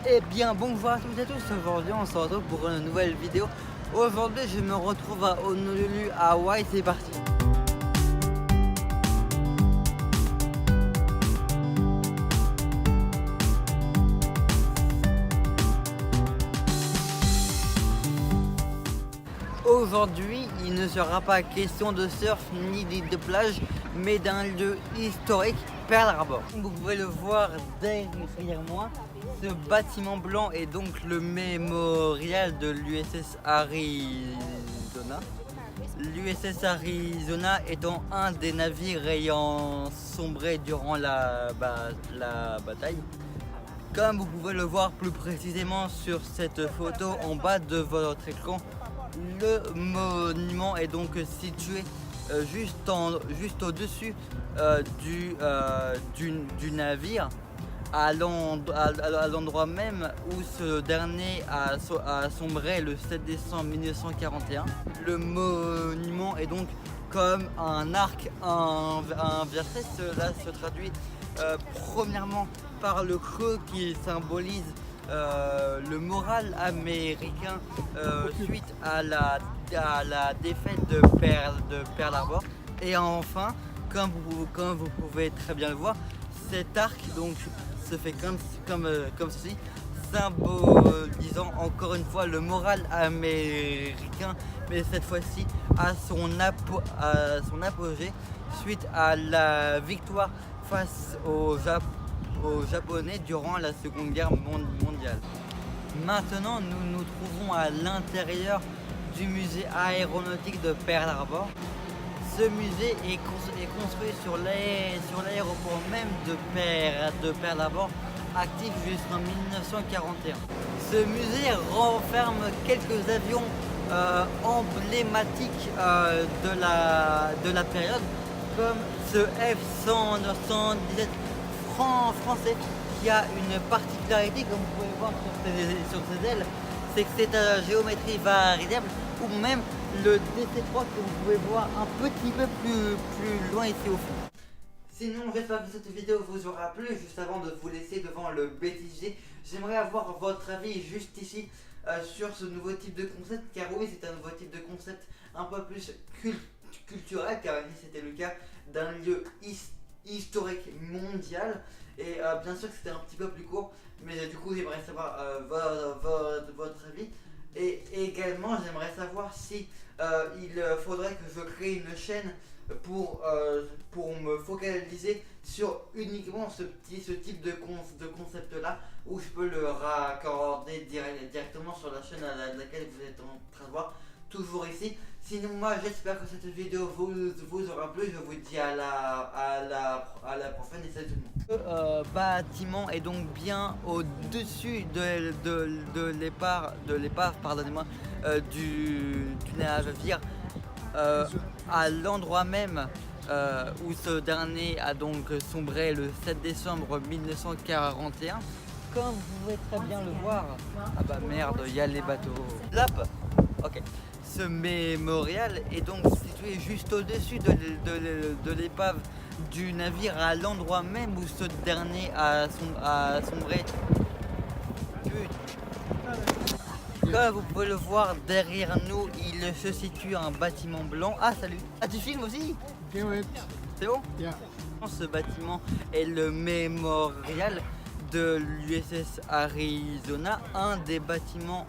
Eh bien bonjour à toutes et à tous, aujourd'hui on se retrouve pour une nouvelle vidéo. Aujourd'hui je me retrouve à Honolulu, Hawaï, c'est parti. Aujourd'hui il ne sera pas question de surf ni de plage, mais d'un lieu historique, Pearl Harbor. Vous pouvez le voir derrière moi. Ce bâtiment blanc est donc le mémorial de l'USS Arizona. L'USS Arizona étant un des navires ayant sombré durant la bataille. Comme vous pouvez le voir plus précisément sur cette photo en bas de votre écran, le monument est donc situé juste au-dessus du navire, à l'endroit même où ce dernier a sombré le 7 décembre 1941. Le monument est donc comme un arc inversé. Cela se traduit premièrement par le creux qui symbolise le moral américain suite à la défaite de Pearl Harbor. Et enfin, comme vous pouvez très bien le voir, cet arc donc se fait comme ceci, symbolisant encore une fois le moral américain, mais cette fois-ci à son apogée suite à la victoire face aux Japonais durant la Seconde Guerre mondiale. Maintenant, nous nous trouvons à l'intérieur du musée aéronautique de Pearl Harbor. Ce musée est construit sur l'aéroport même de Pearl Harbor, actif jusqu'en 1941. Ce musée renferme quelques avions emblématiques de la période, comme ce F-117 français qui a une particularité, comme vous pouvez voir sur ses ailes, c'est que c'est à géométrie variable, ou même le DC-3 que vous pouvez voir un petit peu plus loin ici au fond. Sinon, j'espère que cette vidéo vous aura plu. Juste avant de vous laisser devant le BTG, j'aimerais avoir votre avis juste ici sur ce nouveau type de concept, car oui, c'est un nouveau type de concept un peu plus culturel, car ici c'était le cas d'un lieu historique mondial. Et bien sûr que c'était un petit peu plus court, mais du coup j'aimerais savoir votre avis. Et également j'aimerais savoir si il faudrait que je crée une chaîne pour me focaliser sur uniquement ce type de concept là, où je peux le raccorder directement sur la chaîne à laquelle vous êtes en train de voir, toujours ici. Sinon, moi j'espère que cette vidéo vous aura plu. Je vous dis à la prochaine et salut tout le monde. Le bâtiment est donc bien au-dessus de l'épave, pardonnez-moi, du navire, à l'endroit même où ce dernier a donc sombré le 7 décembre 1941. Comme vous pouvez très bien le voir, ah bah merde, il y a les bateaux. Lap. Ok. Ce mémorial est donc situé juste au-dessus de l'épave du navire, à l'endroit même où ce dernier a sombré. Comme vous pouvez le voir derrière nous, il se situe un bâtiment blanc. Ah salut. Ah tu filmes aussi? C'est bon? Yeah. Ce bâtiment est le mémorial de l'USS Arizona, un des bâtiments